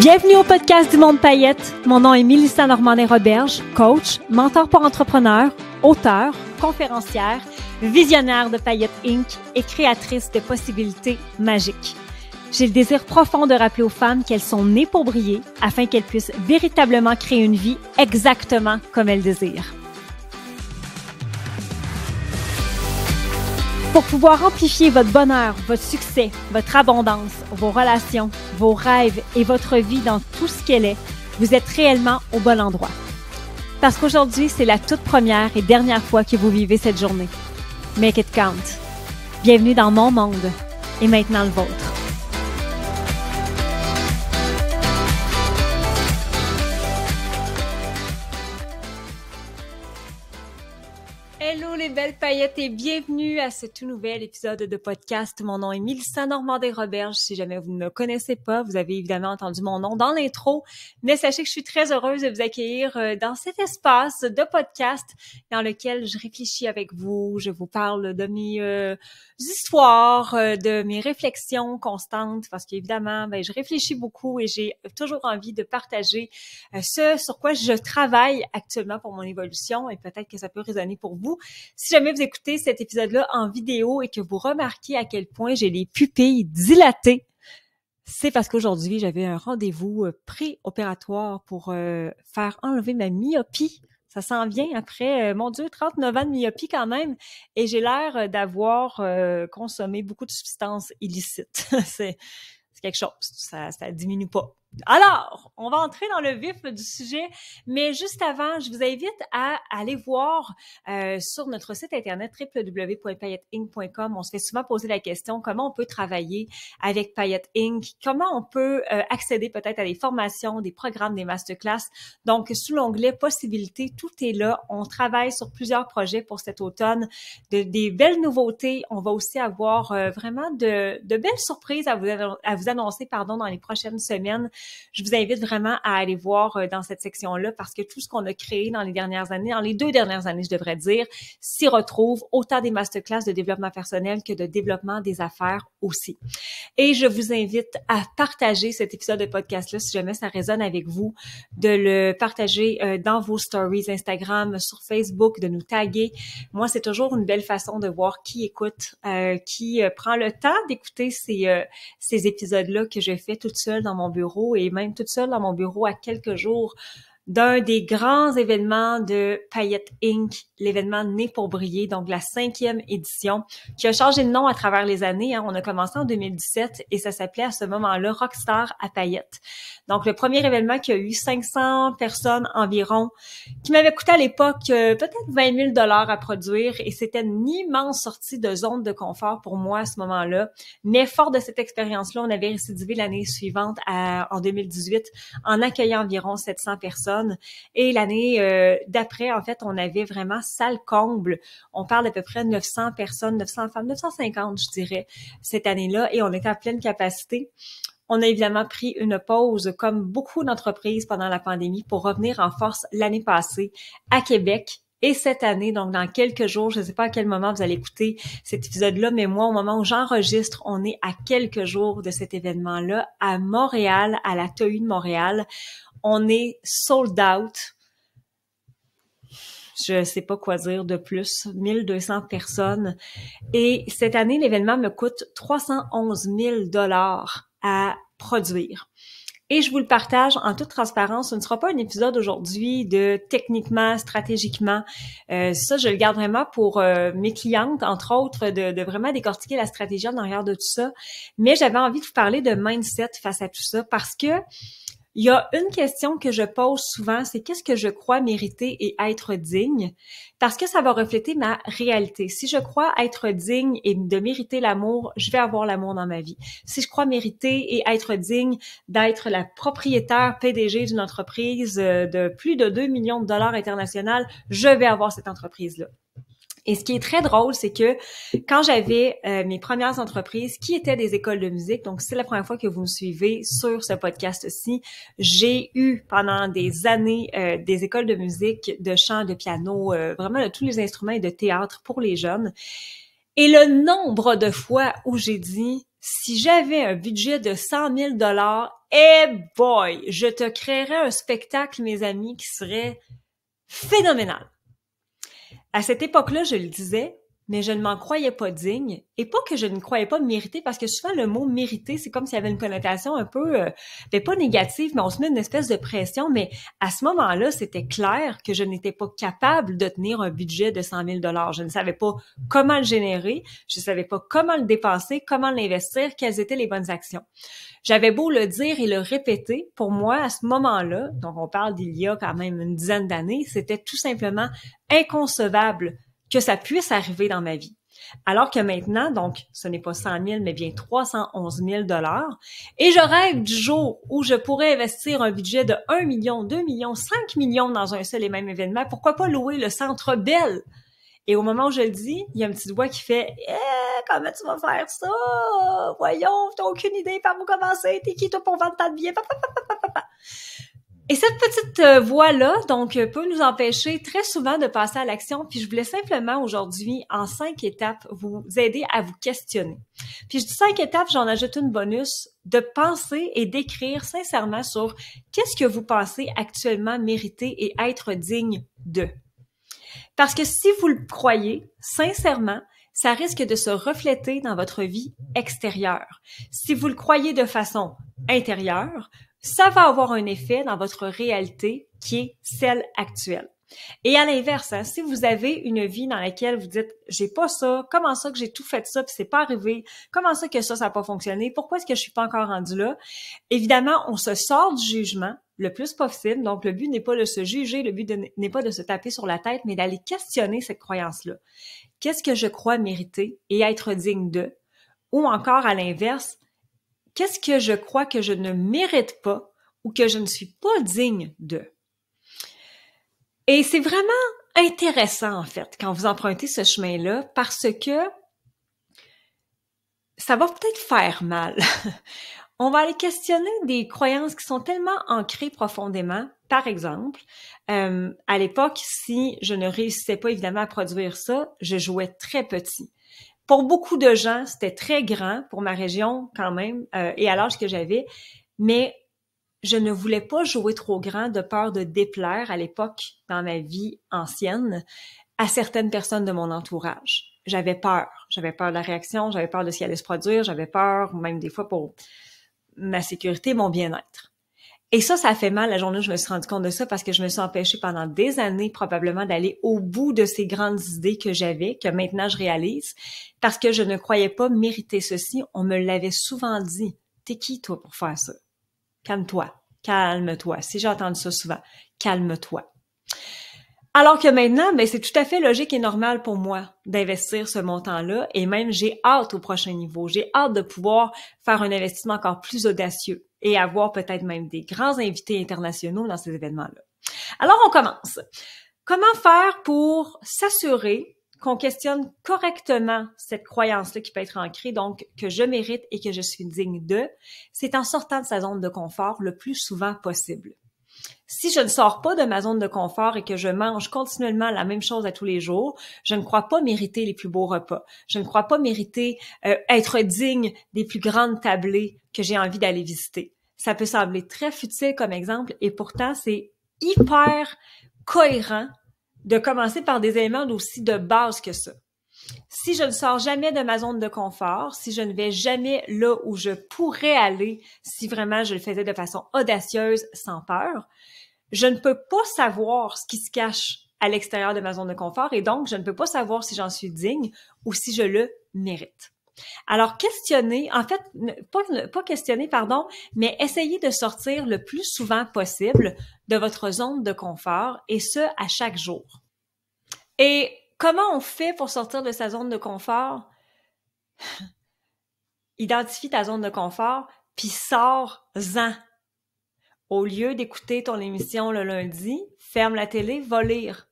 Bienvenue au podcast du Monde Paillettes. Mon nom est Mélissa Normandin-Roberge, coach, mentor pour entrepreneurs, auteure, conférencière, visionnaire de Paillettes Inc. et créatrice de possibilités magiques. J'ai le désir profond de rappeler aux femmes qu'elles sont nées pour briller afin qu'elles puissent véritablement créer une vie exactement comme elles désirent. Pour pouvoir amplifier votre bonheur, votre succès, votre abondance, vos relations, vos rêves et votre vie dans tout ce qu'elle est, vous êtes réellement au bon endroit. Parce qu'aujourd'hui, c'est la toute première et dernière fois que vous vivez cette journée. Make it count. Bienvenue dans mon monde et maintenant le vôtre. Hello les belles paillettes et bienvenue à ce tout nouvel épisode de podcast. Mon nom est Mélissa Normandin-Roberge. Si jamais vous ne me connaissez pas, vous avez évidemment entendu mon nom dans l'intro, mais sachez que je suis très heureuse de vous accueillir dans cet espace de podcast dans lequel je réfléchis avec vous, je vous parle de mes histoires, de mes réflexions constantes parce qu'évidemment, je réfléchis beaucoup et j'ai toujours envie de partager ce sur quoi je travaille actuellement pour mon évolution et peut-être que ça peut résonner pour vous. Si jamais vous écoutez cet épisode-là en vidéo et que vous remarquez à quel point j'ai les pupilles dilatées, c'est parce qu'aujourd'hui, j'avais un rendez-vous pré-opératoire pour faire enlever ma myopie. Ça s'en vient après, mon Dieu, 39 ans de myopie quand même, et j'ai l'air d'avoir consommé beaucoup de substances illicites. C'est quelque chose, ça diminue pas. Alors, on va entrer dans le vif du sujet, mais juste avant, je vous invite à aller voir sur notre site internet www.paillettesinc.com. On se fait souvent poser la question comment on peut travailler avec Paillettes Inc., comment on peut accéder peut-être à des formations, des programmes, des masterclass. Donc, sous l'onglet possibilités, tout est là. On travaille sur plusieurs projets pour cet automne, des belles nouveautés. On va aussi avoir vraiment de belles surprises à vous annoncer dans les prochaines semaines. Je vous invite vraiment à aller voir dans cette section-là parce que tout ce qu'on a créé dans les dernières années, dans les 2 dernières années, je devrais dire, s'y retrouve autant des masterclass de développement personnel que de développement des affaires aussi. Et je vous invite à partager cet épisode de podcast-là si jamais ça résonne avec vous, de le partager dans vos stories Instagram, sur Facebook, de nous taguer. Moi, c'est toujours une belle façon de voir qui écoute, qui prend le temps d'écouter ces épisodes-là que je fais toute seule dans mon bureau et même toute seule dans mon bureau à quelques jours d'un des grands événements de Paillettes Inc., l'événement Né pour briller, donc la 5e édition, qui a changé de nom à travers les années. On a commencé en 2017 et ça s'appelait à ce moment-là Rockstar à Paillettes. Donc, le premier événement qui a eu 500 personnes environ, qui m'avait coûté à l'époque peut-être 20 000 $ à produire et c'était une immense sortie de zone de confort pour moi à ce moment-là. Mais fort de cette expérience-là, on avait récidivé l'année suivante en 2018 en accueillant environ 700 personnes. Et l'année d'après, en fait, on avait vraiment salle comble. On parle d'à peu près 900 personnes, 900 femmes, 950, je dirais, cette année-là. Et on était à pleine capacité. On a évidemment pris une pause, comme beaucoup d'entreprises pendant la pandémie, pour revenir en force l'année passée à Québec. Et cette année, donc dans quelques jours, je ne sais pas à quel moment vous allez écouter cet épisode-là, mais moi, au moment où j'enregistre, on est à quelques jours de cet événement-là à Montréal, à la TEU de Montréal. On est sold out. Je sais pas quoi dire de plus. 1200 personnes. Et cette année, l'événement me coûte 311 000 $ à produire. Et je vous le partage en toute transparence. Ce ne sera pas un épisode aujourd'hui de techniquement, stratégiquement. Ça, je le garde vraiment pour mes clientes, entre autres, de vraiment décortiquer la stratégie en arrière de tout ça. Mais j'avais envie de vous parler de mindset face à tout ça parce que il y a une question que je pose souvent, c'est qu'est-ce que je crois mériter et être digne? Parce que ça va refléter ma réalité. Si je crois être digne et de mériter l'amour, je vais avoir l'amour dans ma vie. Si je crois mériter et être digne d'être la propriétaire PDG d'une entreprise de plus de 2 millions de $ internationale, je vais avoir cette entreprise-là. Et ce qui est très drôle, c'est que quand j'avais mes premières entreprises qui étaient des écoles de musique, donc c'est la première fois que vous me suivez sur ce podcast-ci, j'ai eu pendant des années des écoles de musique, de chant, de piano, vraiment de tous les instruments et de théâtre pour les jeunes. Et le nombre de fois où j'ai dit si j'avais un budget de 100 000 eh boy, je te créerais un spectacle, mes amis, qui serait phénoménal. À cette époque-là, je le disais, mais je ne m'en croyais pas digne, et pas que je ne croyais pas mériter, parce que souvent le mot mériter, c'est comme s'il y avait une connotation un peu, pas négative, mais on se met une espèce de pression, mais à ce moment-là, c'était clair que je n'étais pas capable de tenir un budget de 100 000 $. Je ne savais pas comment le générer, je ne savais pas comment le dépenser, comment l'investir, quelles étaient les bonnes actions. J'avais beau le dire et le répéter, pour moi, à ce moment-là, donc on parle d'il y a quand même une dizaine d'années, c'était tout simplement inconcevable que ça puisse arriver dans ma vie. Alors que maintenant, donc, ce n'est pas 100 000, mais bien 311 000 $. Et je rêve du jour où je pourrais investir un budget de 1 million, 2 millions, 5 millions dans un seul et même événement. Pourquoi pas louer le Centre Bell? Et au moment où je le dis, il y a une petite voix qui fait « comment tu vas faire ça? Voyons, t'as aucune idée par où commencer. T'es qui, toi, pour vendre tant de billets? » Et cette petite voix-là, donc, peut nous empêcher très souvent de passer à l'action. Puis je voulais simplement aujourd'hui, en 5 étapes, vous aider à vous questionner. Puis je dis 5 étapes, j'en ajoute une bonus, de penser et d'écrire sincèrement sur qu'est-ce que vous pensez actuellement mériter et être digne de. Parce que si vous le croyez, sincèrement, ça risque de se refléter dans votre vie extérieure. Si vous le croyez de façon intérieure, ça va avoir un effet dans votre réalité qui est celle actuelle. Et à l'inverse, si vous avez une vie dans laquelle vous dites « j'ai pas ça, comment ça que j'ai tout fait ça puis c'est pas arrivé, comment ça que ça n'a pas fonctionné, pourquoi est-ce que je suis pas encore rendu là ?» Évidemment, on se sort du jugement le plus possible. Donc, le but n'est pas de se juger, le but n'est pas de se taper sur la tête, mais d'aller questionner cette croyance-là. Qu'est-ce que je crois mériter et être digne de? Ou encore, à l'inverse, qu'est-ce que je crois que je ne mérite pas ou que je ne suis pas digne de? Et c'est vraiment intéressant, en fait, quand vous empruntez ce chemin-là, parce que ça va peut-être faire mal. On va aller questionner des croyances qui sont tellement ancrées profondément. Par exemple, à l'époque, si je ne réussissais pas évidemment à produire ça, je jouais très petit. Pour beaucoup de gens, c'était très grand pour ma région quand même et à l'âge que j'avais, mais je ne voulais pas jouer trop grand de peur de déplaire à l'époque dans ma vie ancienne à certaines personnes de mon entourage. J'avais peur de la réaction, j'avais peur de ce qui allait se produire, j'avais peur même des fois pour ma sécurité, mon bien-être. Et ça a fait mal la journée où je me suis rendu compte de ça parce que je me suis empêchée pendant des années probablement d'aller au bout de ces grandes idées que j'avais, que maintenant je réalise, parce que je ne croyais pas mériter ceci. On me l'avait souvent dit. T'es qui, toi, pour faire ça? Calme-toi, calme-toi. Si j'ai entendu ça souvent, calme-toi. Alors que maintenant, ben, c'est tout à fait logique et normal pour moi d'investir ce montant-là et même j'ai hâte au prochain niveau. J'ai hâte de pouvoir faire un investissement encore plus audacieux et avoir peut-être même des grands invités internationaux dans ces événements-là. Alors, on commence. Comment faire pour s'assurer qu'on questionne correctement cette croyance-là qui peut être ancrée, donc que je mérite et que je suis digne de? C'est en sortant de sa zone de confort le plus souvent possible. Si je ne sors pas de ma zone de confort et que je mange continuellement la même chose à tous les jours, je ne crois pas mériter les plus beaux repas. Je ne crois pas mériter être digne des plus grandes tablées que j'ai envie d'aller visiter. Ça peut sembler très futile comme exemple et pourtant c'est hyper cohérent de commencer par des éléments aussi de base que ça. Si je ne sors jamais de ma zone de confort, si je ne vais jamais là où je pourrais aller, si vraiment je le faisais de façon audacieuse, sans peur, je ne peux pas savoir ce qui se cache à l'extérieur de ma zone de confort et donc je ne peux pas savoir si j'en suis digne ou si je le mérite. Alors, questionner, en fait, pas questionner, pardon, mais essayer de sortir le plus souvent possible de votre zone de confort et ce, à chaque jour. Et comment on fait pour sortir de sa zone de confort? Identifie ta zone de confort, puis sors-en. Au lieu d'écouter ton émission le lundi, ferme la télé, va lire.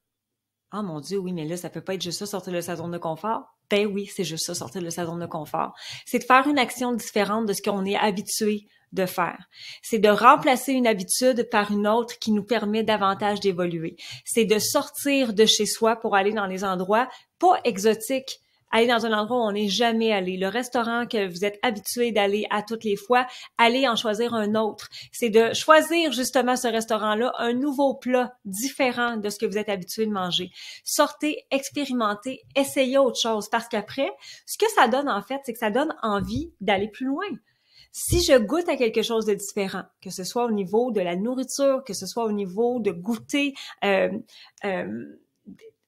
Ah mon Dieu, oui, mais là, ça peut pas être juste ça, sortir de sa zone de confort. Ben oui, c'est juste ça, sortir de sa zone de confort. C'est de faire une action différente de ce qu'on est habitué de faire. C'est de remplacer une habitude par une autre qui nous permet davantage d'évoluer. C'est de sortir de chez soi pour aller dans des endroits pas exotiques, aller dans un endroit où on n'est jamais allé, le restaurant que vous êtes habitué d'aller à toutes les fois, allez en choisir un autre. C'est de choisir justement ce restaurant-là, un nouveau plat différent de ce que vous êtes habitué de manger. Sortez, expérimentez, essayez autre chose parce qu'après, ce que ça donne en fait, c'est que ça donne envie d'aller plus loin. Si je goûte à quelque chose de différent, que ce soit au niveau de la nourriture, que ce soit au niveau de goûter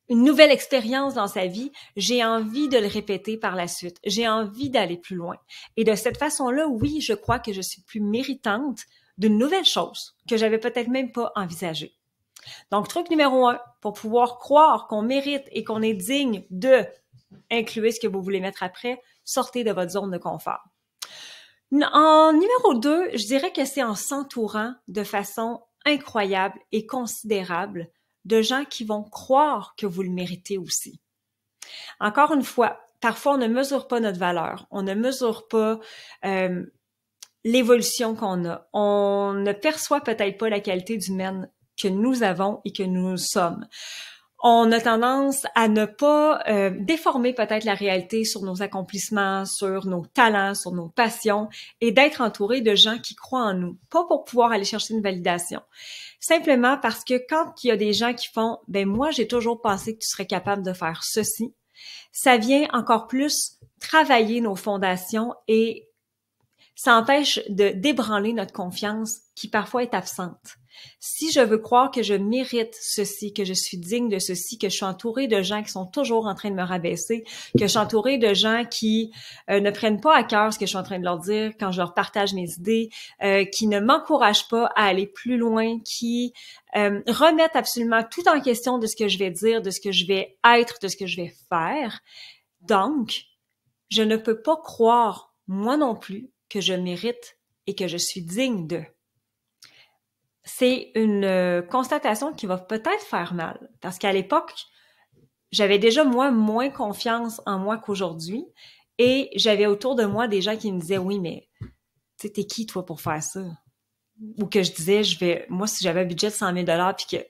une nouvelle expérience dans sa vie, j'ai envie de le répéter par la suite. J'ai envie d'aller plus loin. Et de cette façon-là, oui, je crois que je suis plus méritante d'une nouvelle chose que j'avais peut-être même pas envisagée. Donc, truc numéro 1, pour pouvoir croire qu'on mérite et qu'on est digne de inclure ce que vous voulez mettre après, sortez de votre zone de confort. En numéro 2, je dirais que c'est en s'entourant de façon incroyable et considérable de gens qui vont croire que vous le méritez aussi. Encore une fois, parfois on ne mesure pas notre valeur, on ne mesure pas l'évolution qu'on a, on ne perçoit peut-être pas la qualité humaine que nous avons et que nous sommes. On a tendance à ne pas déformer peut-être la réalité sur nos accomplissements, sur nos talents, sur nos passions et d'être entouré de gens qui croient en nous. Pas pour pouvoir aller chercher une validation. Simplement parce que quand il y a des gens qui font « ben moi, j'ai toujours pensé que tu serais capable de faire ceci », ça vient encore plus travailler nos fondations et ça empêche de débranler notre confiance qui parfois est absente. Si je veux croire que je mérite ceci, que je suis digne de ceci, que je suis entourée de gens qui sont toujours en train de me rabaisser, que je suis entourée de gens qui ne prennent pas à cœur ce que je suis en train de leur dire quand je leur partage mes idées, qui ne m'encouragent pas à aller plus loin, qui remettent absolument tout en question de ce que je vais dire, de ce que je vais être, de ce que je vais faire. Donc, je ne peux pas croire, moi non plus, que je mérite et que je suis digne de. C'est une constatation qui va peut-être faire mal, parce qu'à l'époque, j'avais déjà moins confiance en moi qu'aujourd'hui, et j'avais autour de moi des gens qui me disaient « Oui, mais tu sais, t'es qui toi pour faire ça? » Ou que je disais, moi, si j'avais un budget de 100 000 $, puis que,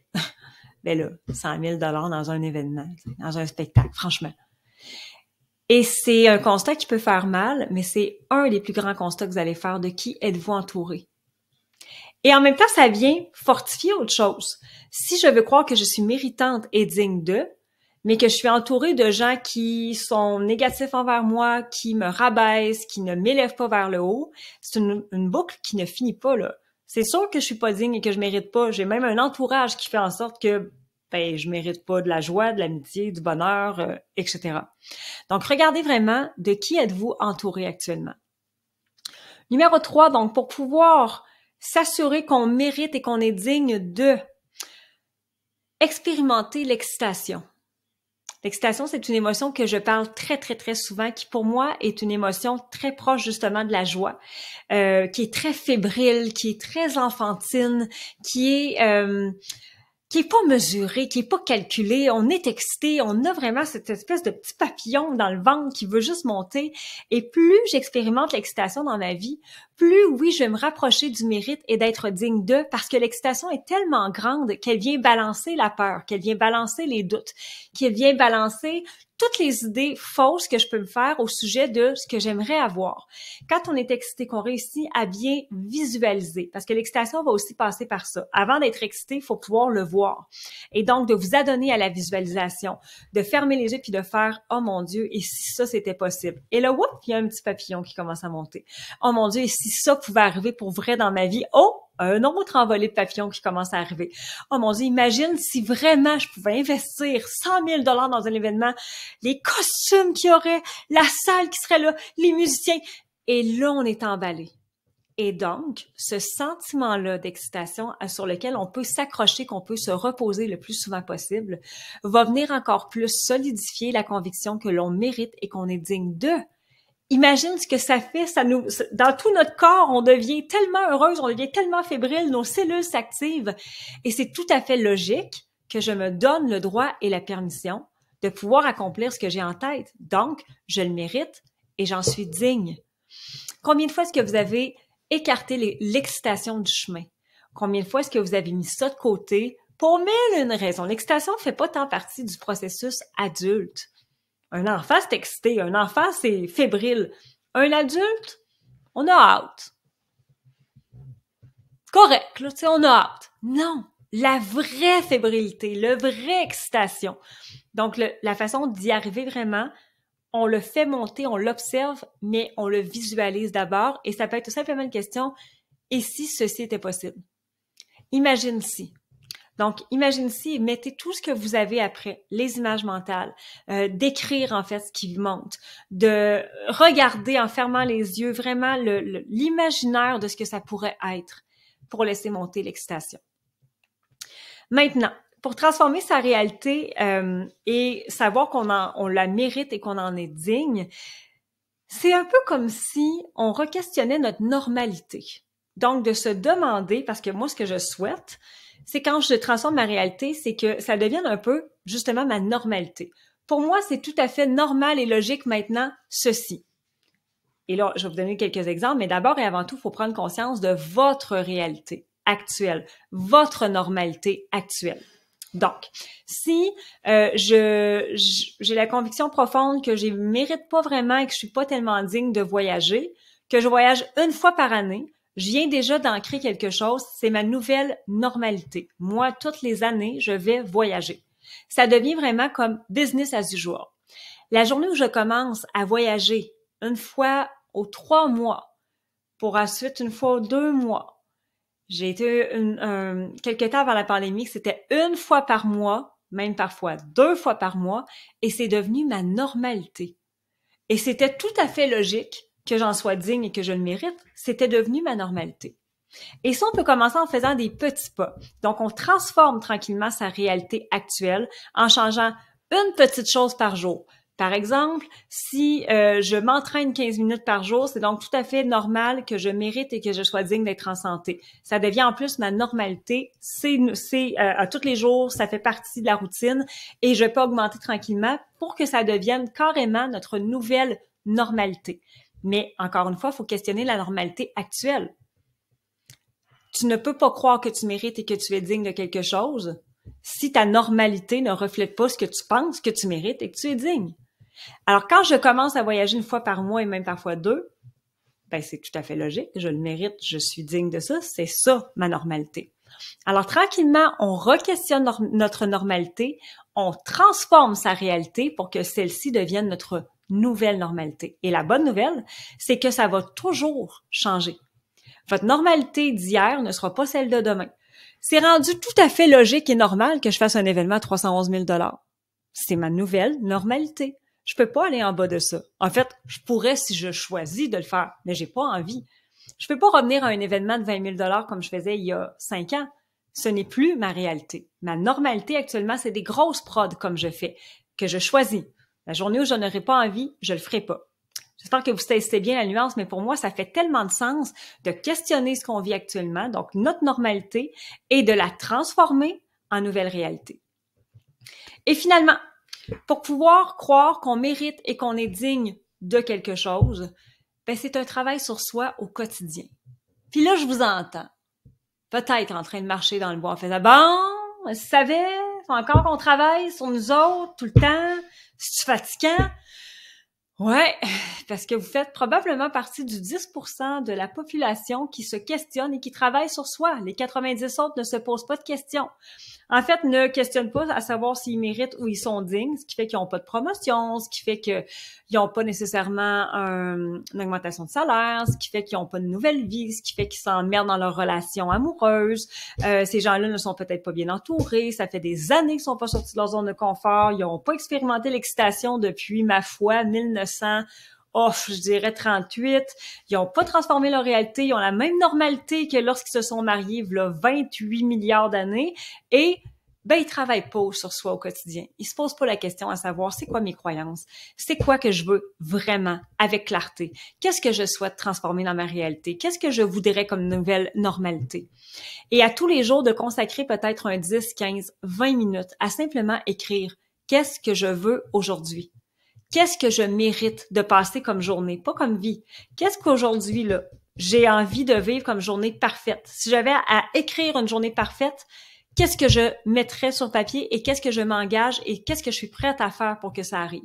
ben là, 100 000 $ dans un événement, dans un spectacle, franchement. Et c'est un constat qui peut faire mal, mais c'est un des plus grands constats que vous allez faire de qui êtes-vous entouré. Et en même temps, ça vient fortifier autre chose. Si je veux croire que je suis méritante et digne d'eux, mais que je suis entourée de gens qui sont négatifs envers moi, qui me rabaissent, qui ne m'élèvent pas vers le haut, c'est une boucle qui ne finit pas, là. C'est sûr que je suis pas digne et que je mérite pas. J'ai même un entourage qui fait en sorte que je mérite pas de la joie, de l'amitié, du bonheur, etc. Donc, regardez vraiment de qui êtes-vous entouré actuellement. Numéro 3, donc, pour pouvoir s'assurer qu'on mérite et qu'on est digne de expérimenter l'excitation. L'excitation, c'est une émotion que je parle très, très, très souvent, qui pour moi est une émotion très proche justement de la joie, qui est très fébrile, qui est très enfantine, qui est pas mesuré, qui est pas calculé, on est excité, on a vraiment cette espèce de petit papillon dans le ventre qui veut juste monter. Et plus j'expérimente l'excitation dans ma vie, plus oui, je vais me rapprocher du mérite et d'être digne d'eux, parce que l'excitation est tellement grande qu'elle vient balancer la peur, qu'elle vient balancer les doutes, qu'elle vient balancer toutes les idées fausses que je peux me faire au sujet de ce que j'aimerais avoir. Quand on est excité, qu'on réussit à bien visualiser, parce que l'excitation va aussi passer par ça. Avant d'être excité, il faut pouvoir le voir. Et donc, de vous adonner à la visualisation, de fermer les yeux puis de faire « Oh mon Dieu, et si ça, c'était possible? » Et là, whoop, il y a un petit papillon qui commence à monter. « Oh mon Dieu, et si ça pouvait arriver pour vrai dans ma vie? » Oh! Un autre envolé de papillons qui commence à arriver. Oh mon Dieu, imagine si vraiment je pouvais investir 100 000 $ dans un événement, les costumes qu'il y aurait, la salle qui serait là, les musiciens. Et là, on est emballé. Et donc, ce sentiment-là d'excitation sur lequel on peut s'accrocher, qu'on peut se reposer le plus souvent possible, va venir encore plus solidifier la conviction que l'on mérite et qu'on est digne d'eux. Imagine ce que ça fait, dans tout notre corps, on devient tellement heureuse, on devient tellement fébrile, nos cellules s'activent. Et c'est tout à fait logique que je me donne le droit et la permission de pouvoir accomplir ce que j'ai en tête. Donc, je le mérite et j'en suis digne. Combien de fois est-ce que vous avez écarté l'excitation du chemin? Combien de fois est-ce que vous avez mis ça de côté pour mille une raisons? L'excitation ne fait pas tant partie du processus adulte. Un enfant, c'est excité. Un enfant, c'est fébrile. Un adulte, on a hâte. Correct, là, tu sais, on a hâte. Non, la vraie fébrilité, la vraie excitation. Donc, la façon d'y arriver vraiment, on le fait monter, on l'observe, mais on le visualise d'abord. Et ça peut être tout simplement une question, et si ceci était possible? Imagine si. Donc, imagine si, mettez tout ce que vous avez après, les images mentales, d'écrire en fait ce qui vous monte, de regarder en fermant les yeux vraiment l'imaginaire de ce que ça pourrait être pour laisser monter l'excitation. Maintenant, pour transformer sa réalité et savoir on la mérite et qu'on en est digne, c'est un peu comme si on re-questionnait notre normalité. Donc, de se demander, parce que moi, ce que je souhaite, c'est quand je transforme ma réalité, c'est que ça devienne un peu, justement, ma normalité. Pour moi, c'est tout à fait normal et logique maintenant, ceci. Et là, je vais vous donner quelques exemples, mais d'abord et avant tout, il faut prendre conscience de votre réalité actuelle, votre normalité actuelle. Donc, si j'ai la conviction profonde que je ne mérite pas vraiment et que je suis pas tellement digne de voyager, que je voyage une fois par année, je viens déjà d'ancrer quelque chose, c'est ma nouvelle normalité. Moi, toutes les années, je vais voyager. Ça devient vraiment comme business as usual. La journée où je commence à voyager une fois aux 3 mois, pour ensuite une fois aux 2 mois, j'ai été quelque temps avant la pandémie, c'était une fois par mois, même parfois 2 fois par mois, et c'est devenu ma normalité. Et c'était tout à fait logique que j'en sois digne et que je le mérite, c'était devenu ma normalité. Et ça, on peut commencer en faisant des petits pas. Donc, on transforme tranquillement sa réalité actuelle en changeant une petite chose par jour. Par exemple, si je m'entraîne 15 minutes par jour, c'est donc tout à fait normal que je mérite et que je sois digne d'être en santé. Ça devient en plus ma normalité. C'est à tous les jours, ça fait partie de la routine et je peux augmenter tranquillement pour que ça devienne carrément notre nouvelle normalité. Mais encore une fois, il faut questionner la normalité actuelle. Tu ne peux pas croire que tu mérites et que tu es digne de quelque chose si ta normalité ne reflète pas ce que tu penses que tu mérites et que tu es digne. Alors, quand je commence à voyager une fois par mois et même parfois 2, ben c'est tout à fait logique, je le mérite, je suis digne de ça, c'est ça ma normalité. Alors, tranquillement, on re-questionne notre normalité, on transforme sa réalité pour que celle-ci devienne notre nouvelle normalité. Et la bonne nouvelle, c'est que ça va toujours changer. Votre normalité d'hier ne sera pas celle de demain. C'est rendu tout à fait logique et normal que je fasse un événement à 311 000 $. C'est ma nouvelle normalité. Je peux pas aller en bas de ça. En fait, je pourrais si je choisis de le faire, mais j'ai pas envie. Je peux pas revenir à un événement de 20 000 $ comme je faisais il y a 5 ans. Ce n'est plus ma réalité. Ma normalité actuellement, c'est des grosses prods comme je fais, que je choisis. La journée où je n'aurai pas envie, je le ferai pas. J'espère que vous testez bien la nuance, mais pour moi, ça fait tellement de sens de questionner ce qu'on vit actuellement, donc notre normalité, et de la transformer en nouvelle réalité. Et finalement, pour pouvoir croire qu'on mérite et qu'on est digne de quelque chose, ben c'est un travail sur soi au quotidien. Puis là, je vous entends. Peut-être en train de marcher dans le bois en faisant « Bon, vous savez, faut encore qu'on travaille sur nous autres tout le temps, c'est fatigant. » Ouais, parce que vous faites probablement partie du 10% de la population qui se questionne et qui travaille sur soi. Les 90 autres ne se posent pas de questions. En fait, ne questionnent pas à savoir s'ils méritent ou ils sont dignes, ce qui fait qu'ils n'ont pas de promotion, ce qui fait qu'ils n'ont pas nécessairement une augmentation de salaire, ce qui fait qu'ils n'ont pas de nouvelle vie, ce qui fait qu'ils s'emmerdent dans leurs relations amoureuses. Ces gens-là ne sont peut-être pas bien entourés, ça fait des années qu'ils ne sont pas sortis de leur zone de confort, ils n'ont pas expérimenté l'excitation depuis, ma foi, 1900. Je dirais 38. Ils n'ont pas transformé leur réalité. Ils ont la même normalité que lorsqu'ils se sont mariés, il y a 28 milliards d'années. Et, ils travaillent pas sur soi au quotidien. Ils se posent pas la question à savoir c'est quoi mes croyances? C'est quoi que je veux vraiment avec clarté? Qu'est-ce que je souhaite transformer dans ma réalité? Qu'est-ce que je voudrais comme nouvelle normalité? Et à tous les jours, de consacrer peut-être un 10, 15, 20 minutes à simplement écrire qu'est-ce que je veux aujourd'hui? Qu'est-ce que je mérite de passer comme journée, pas comme vie? Qu'est-ce qu'aujourd'hui, là, j'ai envie de vivre comme journée parfaite? Si j'avais à écrire une journée parfaite, qu'est-ce que je mettrais sur papier et qu'est-ce que je m'engage et qu'est-ce que je suis prête à faire pour que ça arrive.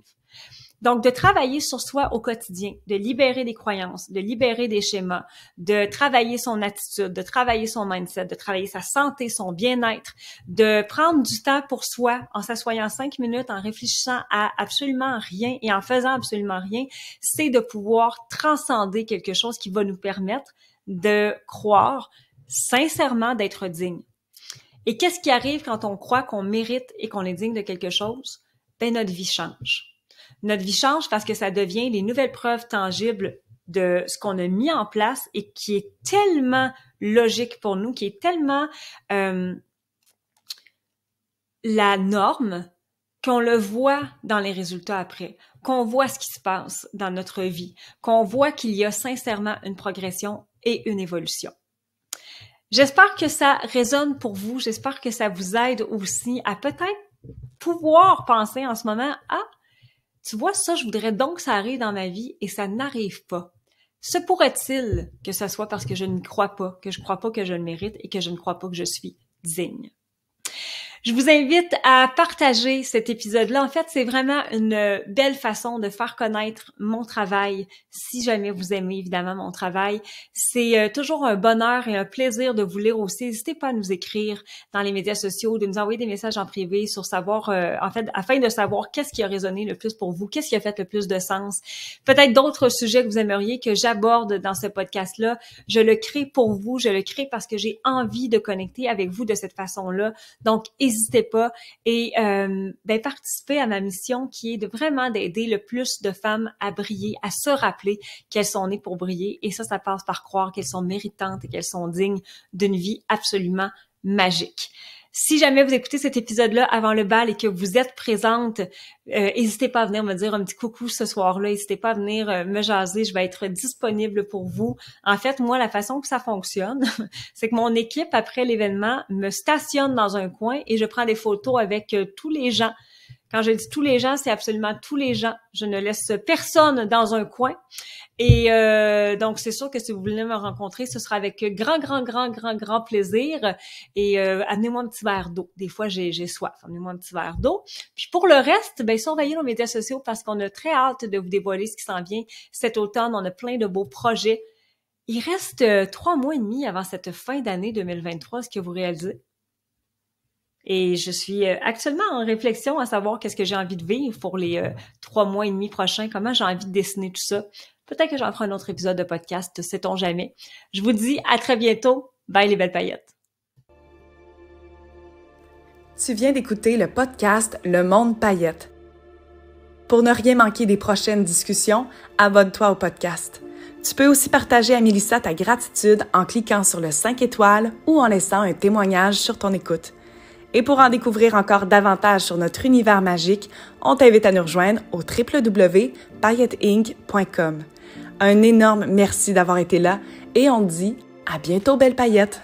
Donc, de travailler sur soi au quotidien, de libérer des croyances, de libérer des schémas, de travailler son attitude, de travailler son mindset, de travailler sa santé, son bien-être, de prendre du temps pour soi en s'assoyant 5 minutes, en réfléchissant à absolument rien et en faisant absolument rien, c'est de pouvoir transcender quelque chose qui va nous permettre de croire sincèrement d'être digne. Et qu'est-ce qui arrive quand on croit qu'on mérite et qu'on est digne de quelque chose? Ben, notre vie change. Notre vie change parce que ça devient les nouvelles preuves tangibles de ce qu'on a mis en place et qui est tellement logique pour nous, qui est tellement la norme qu'on le voit dans les résultats après, qu'on voit ce qui se passe dans notre vie, qu'on voit qu'il y a sincèrement une progression et une évolution. J'espère que ça résonne pour vous, j'espère que ça vous aide aussi à peut-être pouvoir penser en ce moment « Ah, tu vois, ça, je voudrais donc que ça arrive dans ma vie et ça n'arrive pas. Se pourrait-il que ce soit parce que je ne crois pas, que je ne crois pas que je le mérite et que je ne crois pas que je suis digne? » Je vous invite à partager cet épisode-là. En fait, c'est vraiment une belle façon de faire connaître mon travail. Si jamais vous aimez évidemment mon travail, c'est toujours un bonheur et un plaisir de vous lire aussi. N'hésitez pas à nous écrire dans les médias sociaux, de nous envoyer des messages en privé sur savoir, en fait, afin de savoir qu'est-ce qui a résonné le plus pour vous, qu'est-ce qui a fait le plus de sens. Peut-être d'autres sujets que vous aimeriez que j'aborde dans ce podcast-là. Je le crée pour vous, je le crée parce que j'ai envie de connecter avec vous de cette façon-là. Donc, n'hésitez pas et participez à ma mission qui est de vraiment d'aider le plus de femmes à briller, à se rappeler qu'elles sont nées pour briller. Et ça passe par croire qu'elles sont méritantes et qu'elles sont dignes d'une vie absolument magique. Si jamais vous écoutez cet épisode-là avant le bal et que vous êtes présente, n'hésitez pas à venir me dire un petit coucou ce soir-là. N'hésitez pas à venir me jaser. Je vais être disponible pour vous. En fait, moi, la façon que ça fonctionne, c'est que mon équipe, après l'événement, me stationne dans un coin et je prends des photos avec tous les gens. Quand je dis tous les gens, c'est absolument tous les gens. Je ne laisse personne dans un coin. Et donc, c'est sûr que si vous voulez me rencontrer, ce sera avec grand plaisir. Et amenez-moi un petit verre d'eau. Des fois, j'ai soif. Amenez-moi un petit verre d'eau. Puis pour le reste, ben surveillez nos médias sociaux parce qu'on a très hâte de vous dévoiler ce qui s'en vient cet automne. On a plein de beaux projets. Il reste 3 mois et demi avant cette fin d'année 2023. Est-ce que vous réalisez? Et je suis actuellement en réflexion à savoir qu'est-ce que j'ai envie de vivre pour les 3 mois et demi prochains, comment j'ai envie de dessiner tout ça. Peut-être que j'en ferai un autre épisode de podcast, sait-on jamais. Je vous dis à très bientôt. Bye les belles paillettes. Tu viens d'écouter le podcast Le Monde Paillettes. Pour ne rien manquer des prochaines discussions, abonne-toi au podcast. Tu peux aussi partager à Mélissa ta gratitude en cliquant sur le 5 étoiles ou en laissant un témoignage sur ton écoute. Et pour en découvrir encore davantage sur notre univers magique, on t'invite à nous rejoindre au www.paillettesinc.com. Un énorme merci d'avoir été là et on te dit à bientôt, belle paillette!